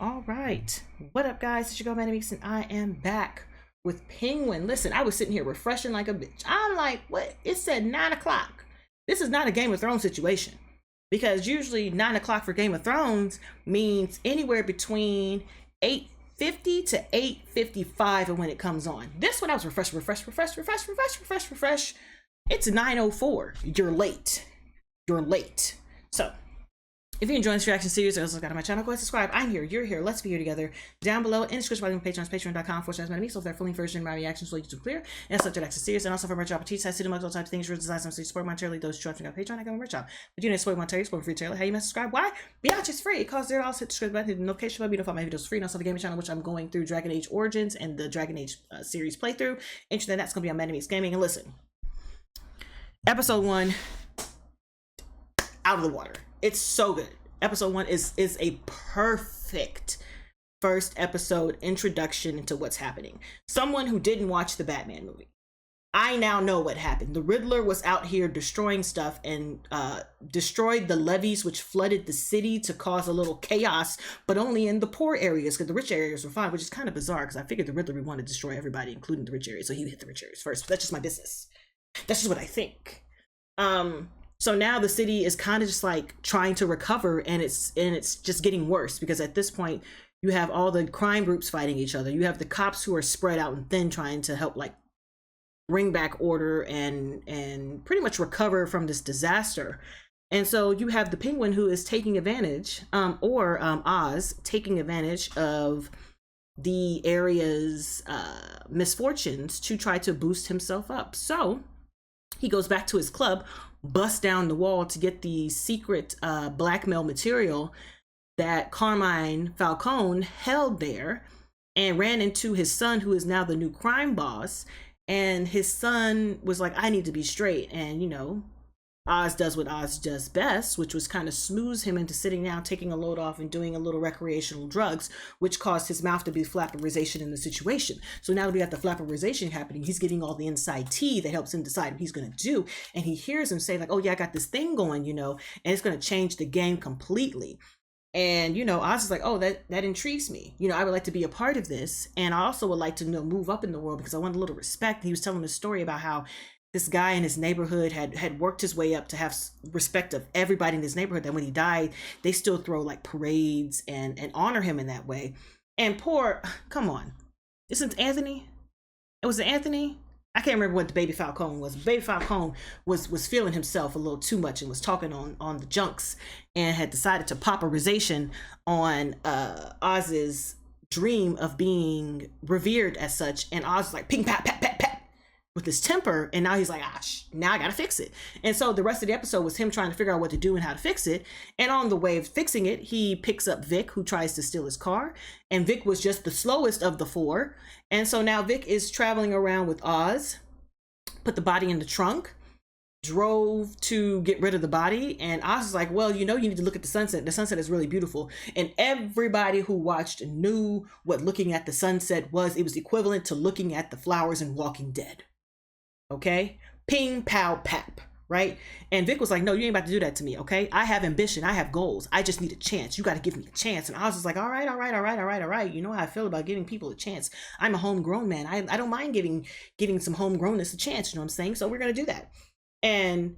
All right. What up, guys? It's your girl, Manic Meeks, and I am back with Penguin. Listen, I was sitting here refreshing like a bitch. I'm like, what? It said 9 o'clock. This is not a Game of Thrones situation. Because usually 9 o'clock for Game of Thrones means anywhere between 8:50 to 8:55 and when it comes on. This one I was refresh. It's 9:04. You're late. So, if you're enjoying this reaction series, or else got on my channel, go ahead and subscribe. I'm here, you're here, let's be here together. Down below in the description below, Patreon, patreon.com/Manic, so if they're fully version of my reactions, so you can clear and subject access series, and also for merch opportunities, I see them all types of things, design some support monetarily, those who got Patreon, I got my merch shop. But you know, support monetarily, support free trailer. How you must subscribe? Why? Biatch is free. It costs $0. Hit the subscribe button, hit the notification bell, be notified my videos free, and also the gaming channel, which I'm going through Dragon Age Origins and the Dragon Age series playthrough. Interesting, that's gonna be on Manic Gaming. And listen, episode 1 out of the water. It's so good. Episode 1 is a perfect first episode introduction into what's happening. Someone who didn't watch the Batman movie, I now know what happened. The Riddler was out here destroying stuff and destroyed the levees which flooded the city to cause a little chaos, but only in the poor areas, because the rich areas were fine, which is kind of bizarre because I figured the Riddler would want to destroy everybody, including the rich areas, so he hit the rich areas first. But that's just my business. That's just what I think. So now the city is kind of just like trying to recover, and it's just getting worse, because at this point you have all the crime groups fighting each other. You have the cops who are spread out and thin trying to help like bring back order and pretty much recover from this disaster. And so you have the Penguin who is taking advantage, Oz taking advantage of the area's misfortunes to try to boost himself up. So he goes back to his club, busts down the wall to get the secret blackmail material that Carmine Falcone held there, and ran into his son, who is now the new crime boss. And his son was like, I need to be straight. And, you know, Oz does what Oz does best, which was kind of smooth him into sitting down, taking a load off, and doing a little recreational drugs, which caused his mouth to be flapperization in the situation. So now that we got the flapperization happening, he's getting all the inside tea that helps him decide what he's going to do. And he hears him say like, oh yeah, I got this thing going, you know, and it's going to change the game completely. And, you know, Oz is like, oh, that intrigues me. You know, I would like to be a part of this. And I also would like to, you know, move up in the world because I want a little respect. He was telling a story about how this guy in his neighborhood had worked his way up to have respect of everybody in his neighborhood, that when he died, they still throw like parades and honor him in that way. And come on, isn't Anthony? It was Anthony. I can't remember what the baby Falcone was. Baby Falcone was feeling himself a little too much and was talking on the junks, and had decided to popperization on Oz's dream of being revered as such. And Oz was like ping pat pat pat pat with his temper, and now he's like, now I gotta fix it. And so the rest of the episode was him trying to figure out what to do and how to fix it. And on the way of fixing it, he picks up Vic, who tries to steal his car, and Vic was just the slowest of the four. And so now Vic is traveling around with Oz, put the body in the trunk, drove to get rid of the body. And Oz is like, well, you know, you need to look at the sunset. The sunset is really beautiful. And everybody who watched knew what looking at the sunset was. It was equivalent to looking at the flowers in Walking Dead. Okay, ping, pow, pap, right? And Vic was like, no, you ain't about to do that to me, okay? I have ambition, I have goals, I just need a chance. You got to give me a chance. And I was just like, all right. You know how I feel about giving people a chance. I'm a homegrown man. I don't mind giving some homegrownness a chance, you know what I'm saying? So we're going to do that. And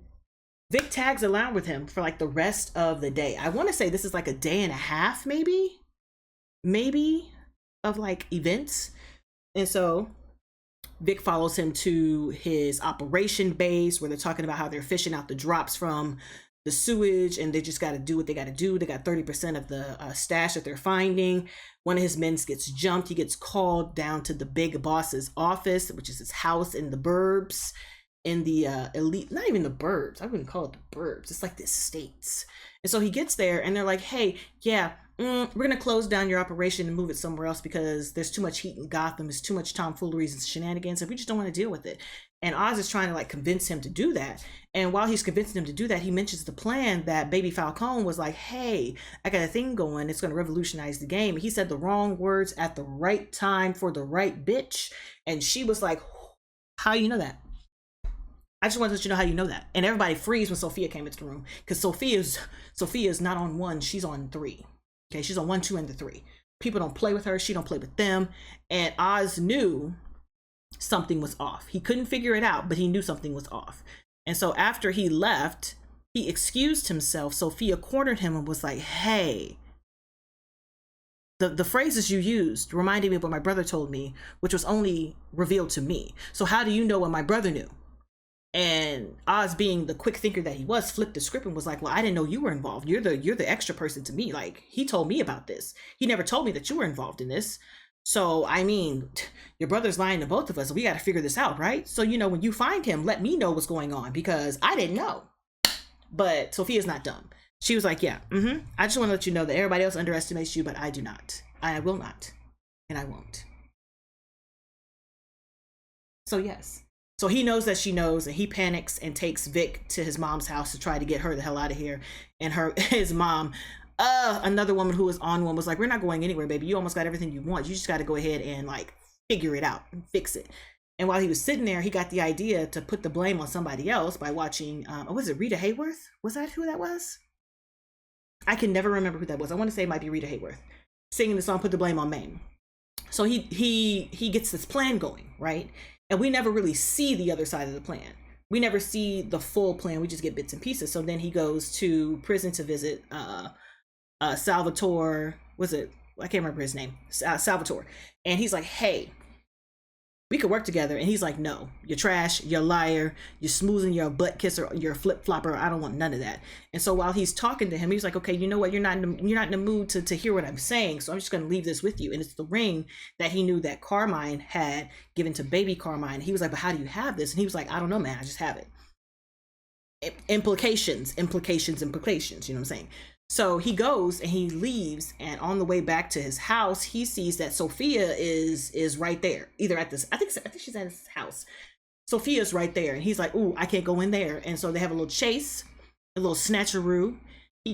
Vic tags along with him for like the rest of the day. I want to say this is like a day and a half, maybe of like events. And so Vic follows him to his operation base, where they're talking about how they're fishing out the drops from the sewage, and they just got to do what they got to do. They got 30% of the stash that they're finding. One of his men gets jumped. He gets called down to the big boss's office, which is his house in the burbs, in the elite, not even the burbs. I wouldn't call it the burbs. It's like the estates. And so he gets there, and they're like, hey, yeah, we're going to close down your operation and move it somewhere else because there's too much heat in Gotham. There's too much tomfooleries and shenanigans, and we just don't want to deal with it. And Oz is trying to like convince him to do that. And while he's convincing him to do that, he mentions the plan that baby Falcone was like, hey, I got a thing going. It's going to revolutionize the game. He said the wrong words at the right time for the right bitch. And she was like, how you know that? I just wanted to let you know how you know that. And everybody freezed when Sophia came into the room, because Sophia's not on 1, she's on 3. Okay, she's on 1, 2, and the 3. People don't play with her. She don't play with them. And Oz knew something was off. He couldn't figure it out, but he knew something was off. And so after he left, he excused himself. Sophia cornered him and was like, hey, the phrases you used reminded me of what my brother told me, which was only revealed to me. So how do you know what my brother knew? And Oz, being the quick thinker that he was, flipped the script and was like, well, I didn't know you were involved. You're the extra person to me. Like, he told me about this. He never told me that you were involved in this. So, I mean, your brother's lying to both of us. We got to figure this out, right? So, you know, when you find him, let me know what's going on, because I didn't know. But Sophia's not dumb. She was like, yeah, I just want to let you know that everybody else underestimates you, but I do not. I will not. And I won't. So, yes. So he knows that she knows, and he panics and takes Vic to his mom's house to try to get her the hell out of here. And his mom, another woman who was on one, was like, we're not going anywhere, baby. You almost got everything you want. You just got to go ahead and like figure it out and fix it. And while he was sitting there, he got the idea to put the blame on somebody else by watching, was it Rita Hayworth? Was that who that was? I can never remember who that was. I want to say it might be Rita Hayworth singing the song, Put the Blame on Maine. So he gets this plan going, right? And we never really see the other side of the plan. We never see the full plan. We just get bits and pieces. So then he goes to prison to visit Salvatore. Was it? I can't remember his name. Salvatore. And he's like, hey, we could work together. And he's like, no, you're trash, you're a liar, you're smoozing, you're a butt kisser, you're a flip flopper. I don't want none of that. And so while he's talking to him, he's like, okay, you know what? You're not in the mood to hear what I'm saying. So I'm just going to leave this with you. And it's the ring that he knew that Carmine had given to baby Carmine. He was like, but how do you have this? And he was like, I don't know, man. I just have it. Implications. You know what I'm saying? So he goes and he leaves, and on the way back to his house, he sees that Sophia is right there, either at this, I think she's at his house. Sophia's right there, and he's like, ooh, I can't go in there. And so they have a little chase, a little snatcheroo. He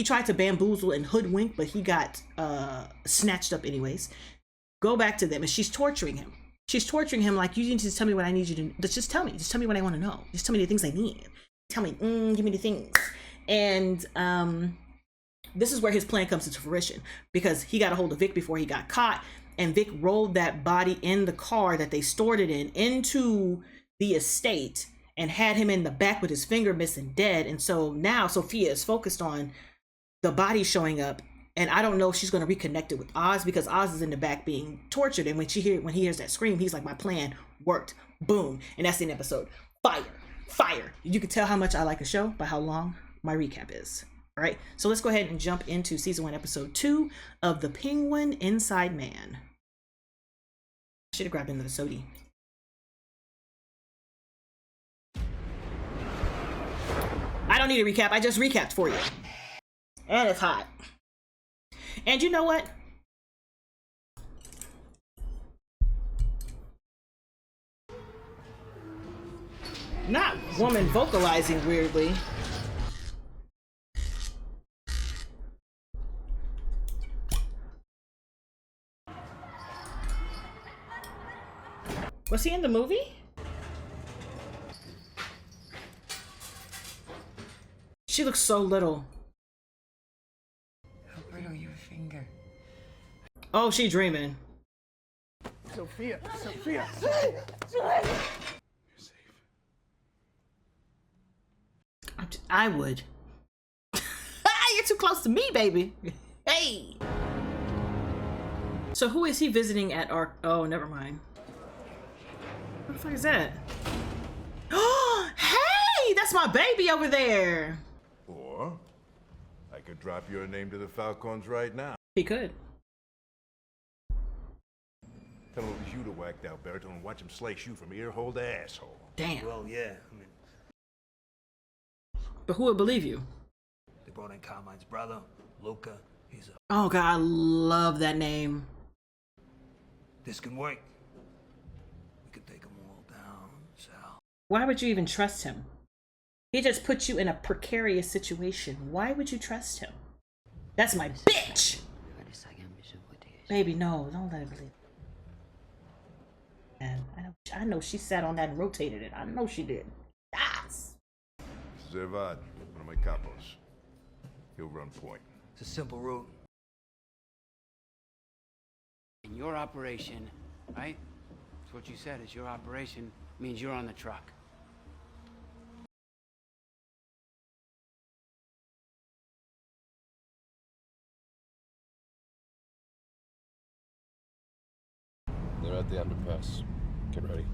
tried to bamboozle and hoodwink, but he got snatched up anyways. Go back to them, and she's torturing him. She's torturing him like, you need to just tell me what I need you to, just tell me what I want to know. Just tell me the things I need. Tell me, give me the things. And this is where his plan comes into fruition, because he got a hold of Vic before he got caught, and Vic rolled that body in the car that they stored it in into the estate and had him in the back with his finger missing, dead. And so now Sophia is focused on the body showing up, and I don't know if she's going to reconnect it with Oz, because Oz is in the back being tortured, and when he hears that scream, he's like, my plan worked. Boom. And that's the end episode. Fire. You can tell how much I like a show by how long my recap is. All right, so let's go ahead and jump into season 1, episode 2 of The Penguin Inside Man. I should have grabbed another sody. I don't need a recap. I just recapped for you. And it's hot. And you know what? Not woman vocalizing weirdly. Was he in the movie? She looks so little. How brittle your finger. Oh, she dreaming. Sophia. You're safe. I would. You're too close to me, baby. Hey. So who is he visiting at our? Oh, never mind. What the fuck is that? Oh, hey, that's my baby over there. Or I could drop your name to the Falcones right now. He could. Tell him it was you that whacked out Barrington and watch him slice you from ear hole to asshole. Damn. Well, yeah. I mean, But who would believe you? they brought in Carmine's brother, Luca. He's a. Oh God, I love that name. This can work. We could take them all down, Sal. Why would you even trust him? He just put you in a precarious situation. Why would you trust him? That's my bitch! Baby, no, don't let her believe. And I know she sat on that and rotated it. I know she did. Yes! This is Evad, one of my capos. He'll run point. It's a simple route. your operation, right? That's what you said. It's your operation. Means you're on the truck. They're at the underpass. Get ready.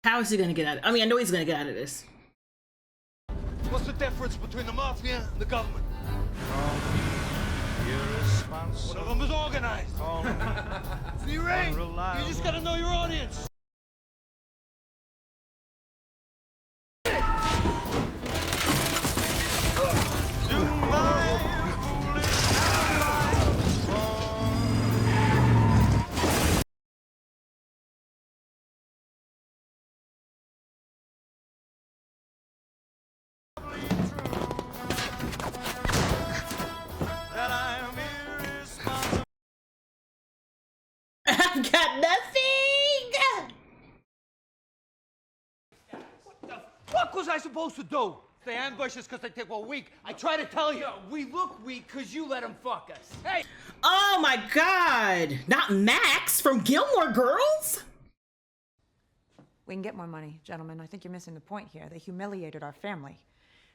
How is he gonna get out of it? I mean, I know he's gonna get out of this. What's the difference between the mafia and the government? One of them is organized. So you're right. You just gotta know your audience. I've got nothing. What the fuck was I supposed to do? They ambush us because they take a week. I try to tell you. We look weak because you let him fuck us. Hey! Oh my God! Not Max from Gilmore Girls. We can get more money, gentlemen. I think you're missing the point here. They humiliated our family.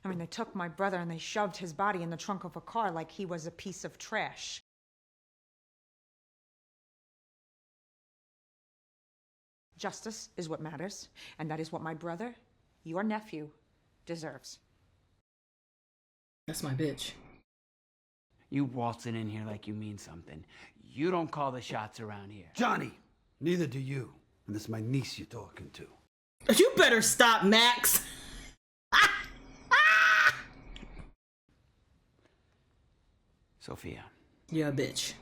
I mean, they took my brother and they shoved his body in the trunk of a car like he was a piece of trash. Justice is what matters, and that is what my brother, your nephew, deserves. That's my bitch. You waltzing in here like you mean something. You don't call the shots around here. Johnny, neither do you. And this is my niece you're talking to. You better stop, Max. Sophia, You're a bitch.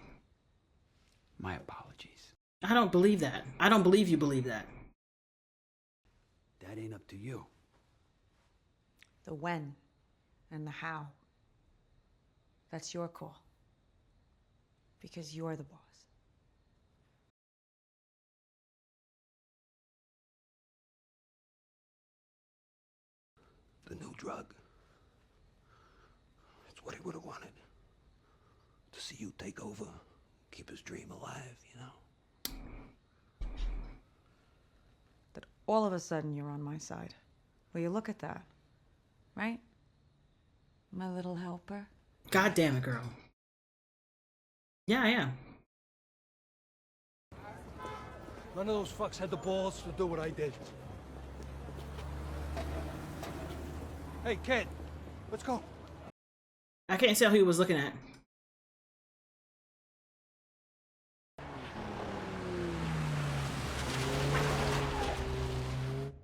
my apologies. I don't believe that. I don't believe you believe that. That ain't up to you. The when and the how. That's your call. Because you're the boss. The new drug. It's what he would have wanted. To see you take over, keep his dream alive, you know? That all of a sudden you're on my side. Will you look at that? Right? My little helper. God damn it, girl. Yeah, I am. None of those fucks had the balls to do what I did. Hey, kid, let's go. I can't tell who he was looking at.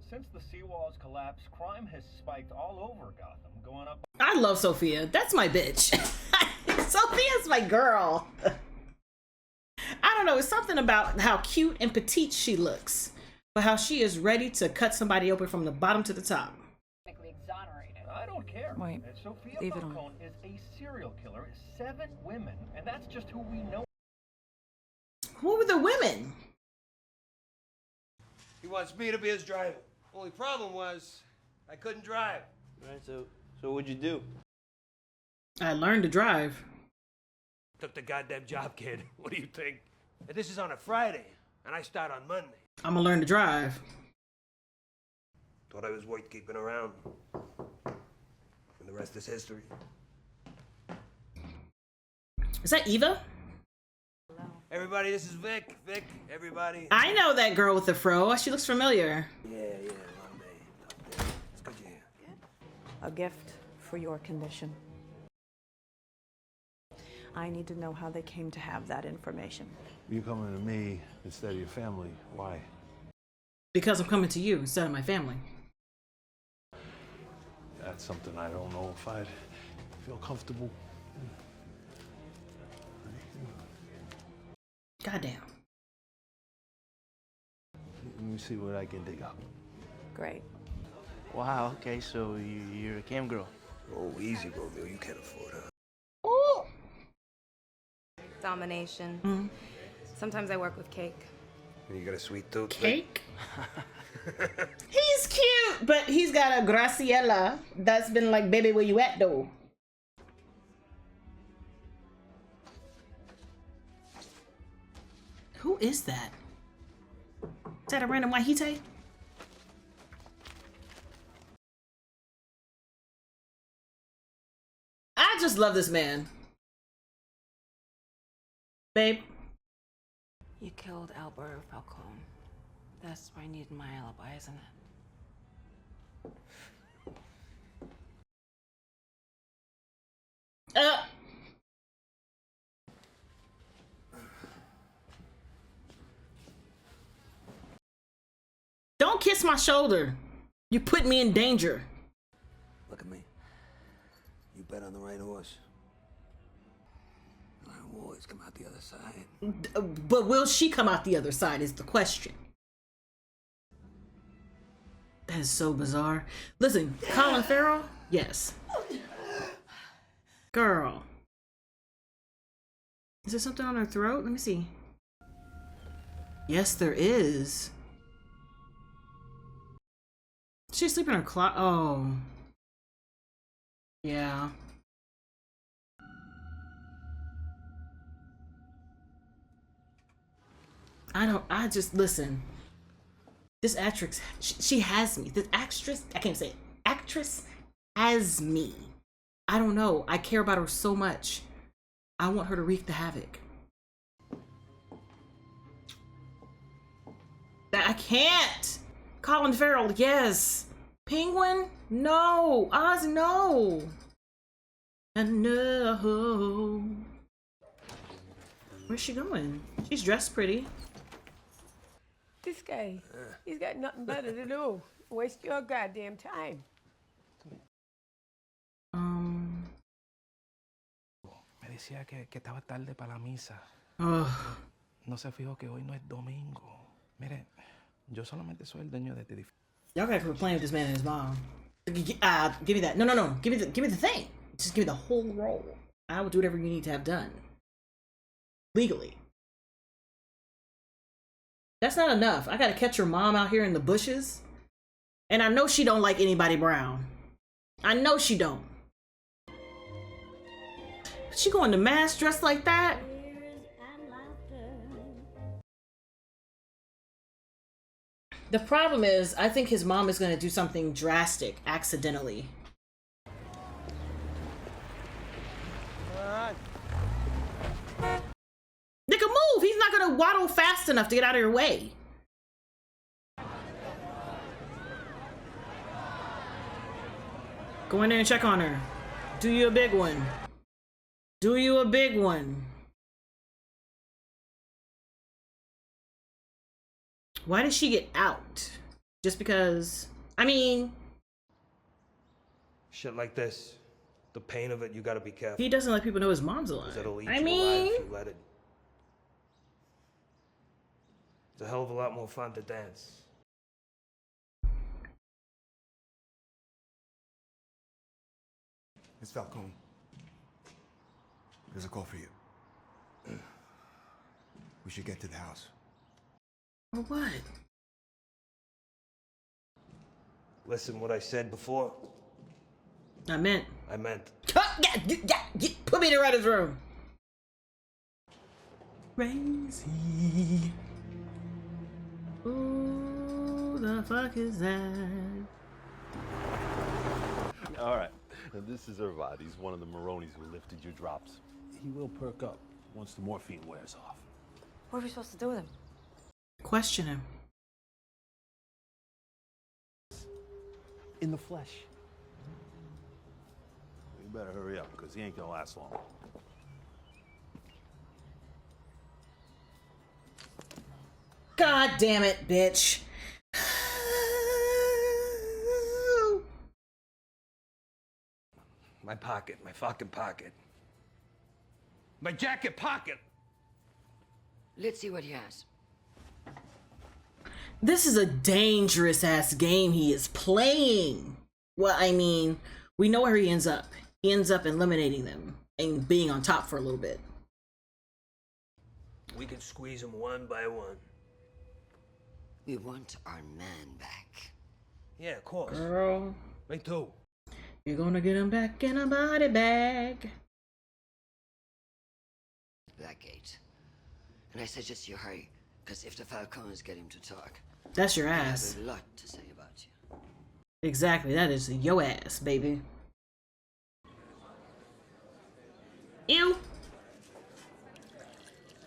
Since the seawall's collapse, crime has spiked all over Gotham, going up. I love Sophia. That's my bitch. Sophia's my girl. I don't know. It's something about how cute and petite she looks, but how she is ready to cut somebody open from the bottom to the top. Exonerated. I don't care. Wait, Sophia leave it on. Falcone is a serial killer, 7 women, and that's just who we know. Who were the women? He wants me to be his driver. Only problem was, I couldn't drive. Right, so what'd you do? I learned to drive. Took the goddamn job, kid. What do you think? And this is on a Friday, and I start on Monday. I'm gonna learn to drive. Thought I was worth keeping around. And the rest is history. Is that Eva? Everybody, this is Vic. Vic, everybody. I know that girl with the fro. She looks familiar. Yeah, one day. It's good you're here. A gift for your condition. I need to know how they came to have that information. You coming to me instead of your family. Why? Because I'm coming to you instead of my family. That's something I don't know if I'd feel comfortable. Goddamn. Let me see what I can dig up. Great. Wow, okay, so you're a cam girl. Oh, easy, Romeo. You can't afford her. Domination. Mm. Sometimes I work with cake. You got a sweet tooth? Cake? He's cute! But he's got a Graciela that's been like, baby, where you at though? Who is that? Is that a random Wahite? I just love this man. Babe. You killed Alberto Falcone. That's why I needed my alibi, isn't it? Don't kiss my shoulder. You put me in danger. Look at me. You bet on the right horse. I will always come out the other side. But will she come out the other side is the question. That is so bizarre. Listen, Colin Farrell? Yes. Girl. Is there something on her throat? Let me see. Yes, there is. She's sleeping in her closet. Oh. Yeah. I just, listen. This actress, she has me. This actress, I can't say it. Actress has me. I don't know. I care about her so much. I want her to wreak the havoc. I can't. Colin Farrell, yes. Penguin? No. Oz, no. And no. Where's she going? She's dressed pretty. This guy, he's got nothing better to do. Waste your goddamn time. Me decía que estaba tarde para la misa. Ugh. No se fijó que hoy no es domingo. Mire, yo solamente soy el dueño de este edificio. Y'all gotta quit playing with this man and his mom. Give me that. No. Give me the thing. Just give me the whole role. I will do whatever you need to have done. Legally. That's not enough. I gotta catch your mom out here in the bushes. And I know she don't like anybody brown. I know she don't. She going to mass dressed like that? The problem is, I think his mom is gonna do something drastic accidentally. Nigga, move! He's not gonna waddle fast enough to get out of your way. Go in there and check on her. Do you a big one? Do you a big one? Why did she get out? Just because, I mean... Shit like this, the pain of it, you gotta be careful. He doesn't let people know his mom's alive. It'll eat I you mean... alive if you let it. It's a hell of a lot more fun to dance. Miss Falcone, there's a call for you. We should get to the house. For what? Listen, what I said before. I meant. Put me in the writer's room. Crazy. Who the fuck is that? All right. And this is Irvad. He's one of the Maronis who lifted your drops. He will perk up once the morphine wears off. What are we supposed to do with him? Question him. In the flesh. You better hurry up, because he ain't gonna last long. God damn it, bitch. My pocket, my fucking pocket. My jacket pocket! Let's see what he has. This is a dangerous ass game he is playing. Well, I mean, we know where he ends up. He ends up eliminating them and being on top for a little bit. We can squeeze them one by one. We want our man back. Yeah, of course. Girl. Me too. You're gonna get him back in a body bag. That gate. And I suggest you hurry, because if the Falcones get him to talk, that's your I ass. have a lot to say about you. Exactly, that is your ass, baby. Ew.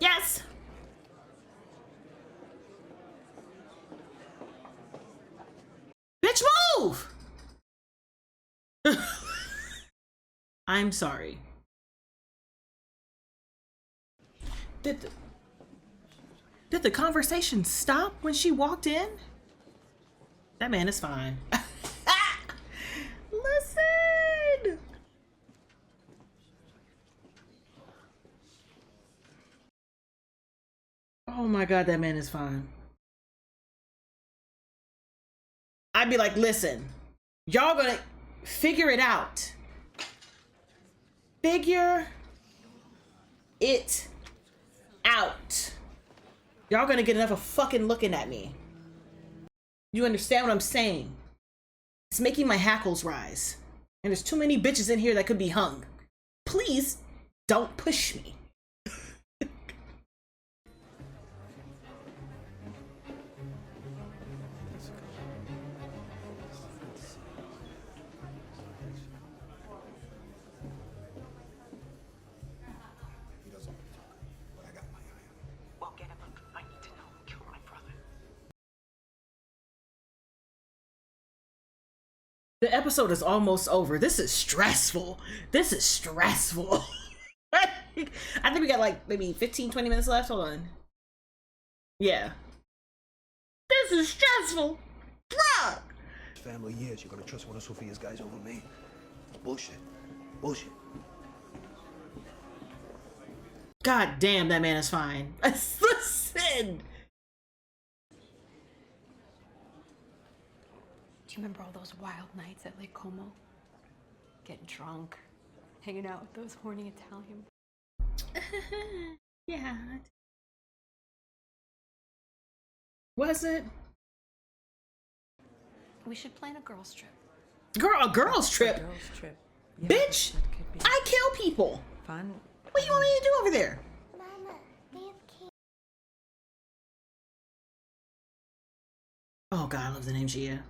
Yes. Bitch, move! I'm sorry. Did the conversation stop when she walked in? That man is fine. Listen! Oh my god, that man is fine. I'd be like, listen, y'all gonna figure it out. Figure it out. Y'all gonna get enough of fucking looking at me. You understand what I'm saying? It's making my hackles rise. And there's too many bitches in here that could be hung. Please don't push me. The episode is almost over. This is stressful. This is stressful. I think we got like maybe 15, 20 minutes left. Hold on. Yeah. This is stressful. Bruh. Family years, you're gonna trust one of Sophia's guys over me? Bullshit. Bullshit. God damn, that man is fine. Listen. Do you remember all those wild nights at Lake Como? Getting drunk, hanging out with those horny Italian. Yeah. Was it? We should plan a girls' trip. Girl, a girls' trip? A girls' trip. Yeah, bitch, I kill people. Fun. What do you want me to do over there? Oh god, I love the name Gia.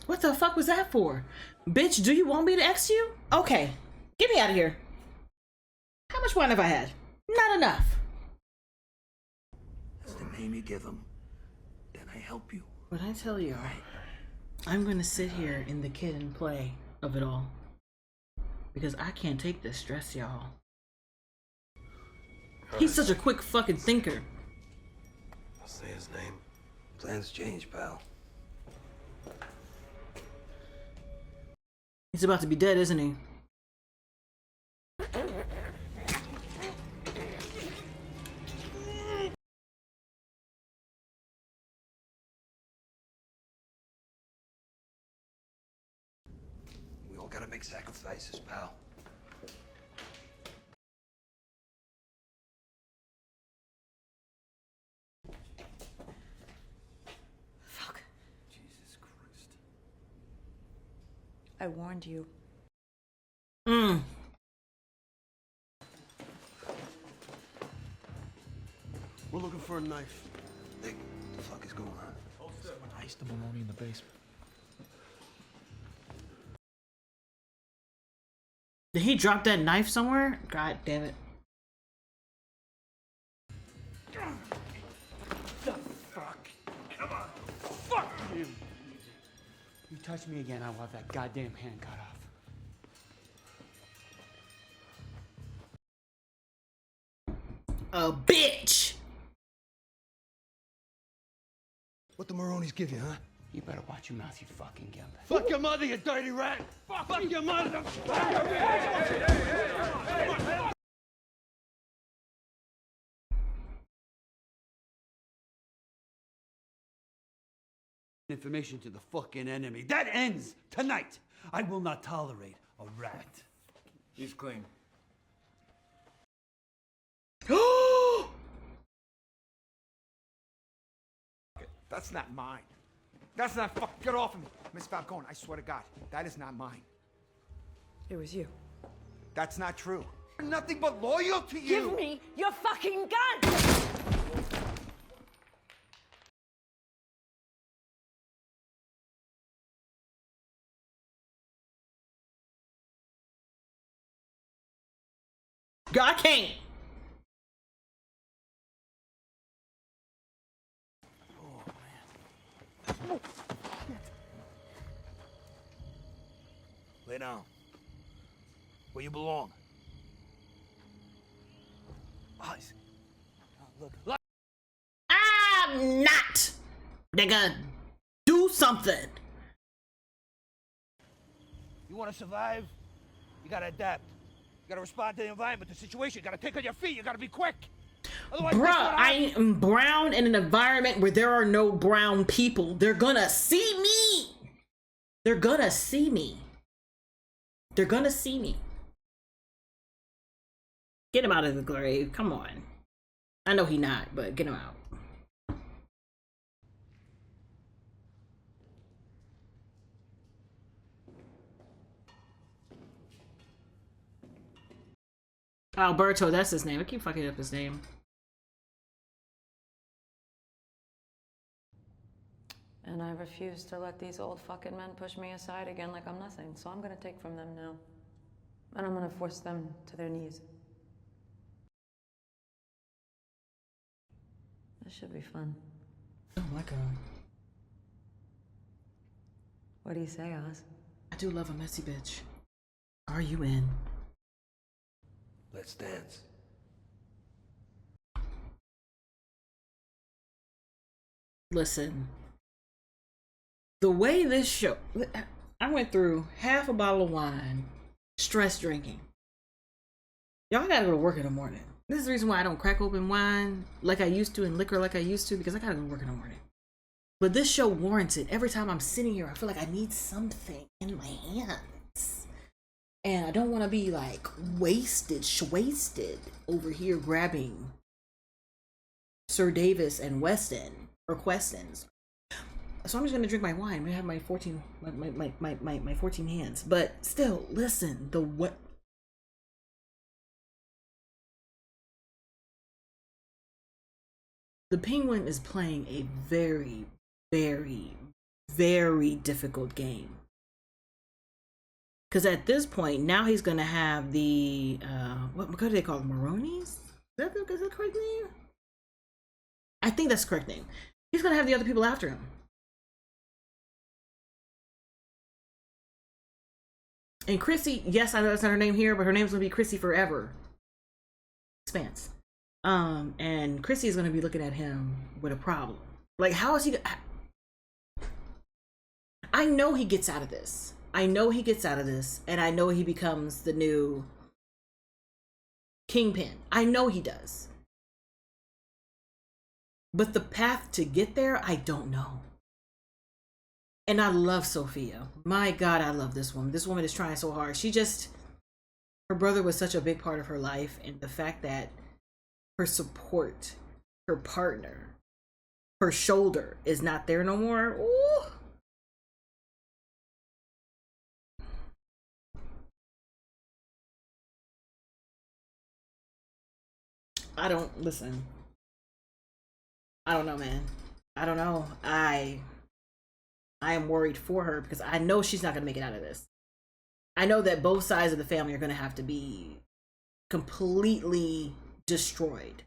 What the fuck was that for? Bitch, do you want me to X you? Okay, get me out of here. How much wine have I had? Not enough. That's the name you give him. Then I help you. What I tell you, I'm gonna sit here in the kid and play of it all. Because I can't take this stress, y'all. He's such a quick fucking thinker. I'll say his name. Plans change, pal. He's about to be dead, isn't he? We all gotta make sacrifices, pal. Fuck. Jesus Christ. I warned you. Mm. We're looking for a knife. Nick, what the fuck is going on? Someone iced the Maloney in the basement. Did he drop that knife somewhere? God damn it. The fuck? Come on. Fuck you. You touch me again, I'll have that goddamn hand cut off. A bitch. What the Maronis give you, huh? You better watch your mouth, you fucking gimp. Fuck your mother, you dirty rat! Fuck your mother! Information to the fucking enemy. That ends tonight. I will not tolerate a rat. He's clean. That's not mine. That's not fuck. Get off of me. Miss Falcone, I swear to God, that is not mine. It was you. That's not true. I'm nothing but loyal to you. Give me your fucking gun! I can't. Lay down. Where you belong. Eyes. Look. I'm not. Nigga, do something. You want to survive? You gotta adapt. You gotta respond to the environment, the situation. You gotta think on your feet. You gotta be quick. Otherwise, bruh, I am brown in an environment where there are no brown people. They're gonna see me. They're gonna see me. They're gonna see me. Get him out of the grave. Come on. I know he not, but get him out. Alberto, that's his name. I keep fucking up his name. And I refuse to let these old fucking men push me aside again like I'm nothing. So I'm gonna take from them now. And I'm gonna force them to their knees. This should be fun. Oh my God. What do you say, Oz? I do love a messy bitch. Are you in? Let's dance. Listen. The way this show... I went through half a bottle of wine, stress drinking. Y'all gotta go to work in the morning. This is the reason why I don't crack open wine like I used to and liquor like I used to, because I gotta go to work in the morning. But this show warrants it. Every time I'm sitting here, I feel like I need something in my hands. And I don't want to be like wasted over here grabbing Sir Davis and Weston or Questons. So I'm just gonna drink my wine. I'm gonna have my 14 hands. But still, listen, the Penguin is playing a very, very, very difficult game. Because at this point, now he's gonna have the what do they call them? Maronies? Is that the correct name? I think that's the correct name. He's gonna have the other people after him. And Chrissy, yes, I know that's not her name here, but her name's gonna be Chrissy forever. Expanse. And Chrissy is gonna be looking at him with a problem. Like, how is he? I know he gets out of this. I know he gets out of this, and I know he becomes the new Kingpin. I know he does. But the path to get there, I don't know. And I love Sophia. My God, I love this woman. This woman is trying so hard. Her brother was such a big part of her life, and the fact that her support, her partner, her shoulder is not there no more. Ooh. I don't know, man. I don't know. I am worried for her because I know she's not gonna make it out of this. I know that both sides of the family are gonna have to be completely destroyed.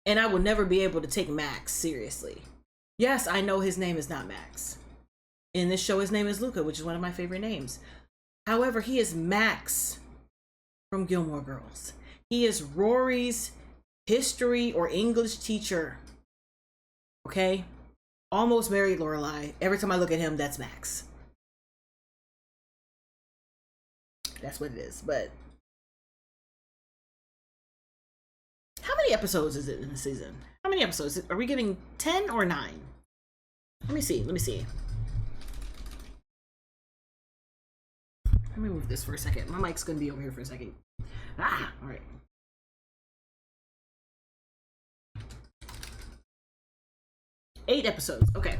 And I will never be able to take Max seriously. Yes, I know his name is not Max. In this show, his name is Luca, which is one of my favorite names. However, he is Max from Gilmore Girls. He is Rory's history or English teacher. Okay? Almost married Lorelai. Every time I look at him, that's Max. That's what it is. But how many episodes is it in the season? How many episodes? Are we getting 10 or 9? Let me see. Let me move this for a second. My mic's gonna be over here for a second. Ah, all right. 8 episodes. Okay.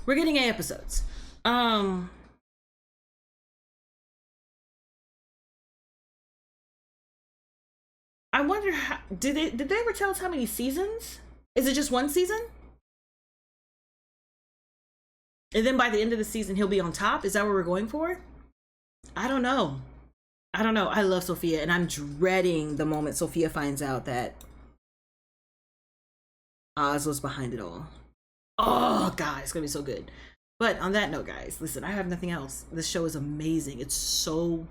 We're getting 8 episodes. I wonder how, did they ever tell us how many seasons? Is it just 1 season? And then by the end of the season, he'll be on top? Is that what we're going for? I don't know. I don't know. I love Sophia, and I'm dreading the moment Sophia finds out that Oz was behind it all. Oh, God, it's gonna be so good. But on that note, guys, listen, I have nothing else. This show is amazing. It's so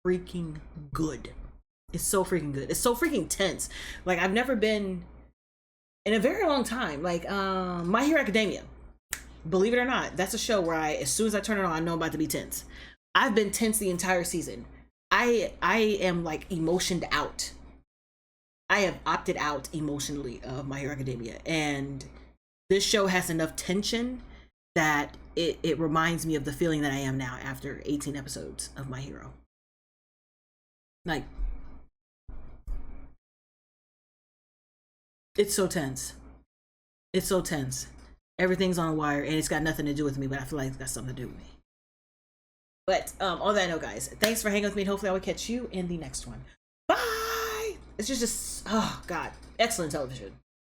freaking good. It's so freaking good. It's so freaking tense. Like, I've never been in a very long time. Like, My Hero Academia. Believe it or not, that's a show where as soon as I turn it on, I know I'm about to be tense. I've been tense the entire season. I am like emotioned out. I have opted out emotionally of My Hero Academia, and this show has enough tension that it reminds me of the feeling that I am now after 18 episodes of My Hero. Like, it's so tense. It's so tense. Everything's on wire, and it's got nothing to do with me, but I feel like it's got something to do with me. But on that note, guys, thanks for hanging with me, and hopefully I will catch you in the next one. Bye! It's just oh, God, excellent television.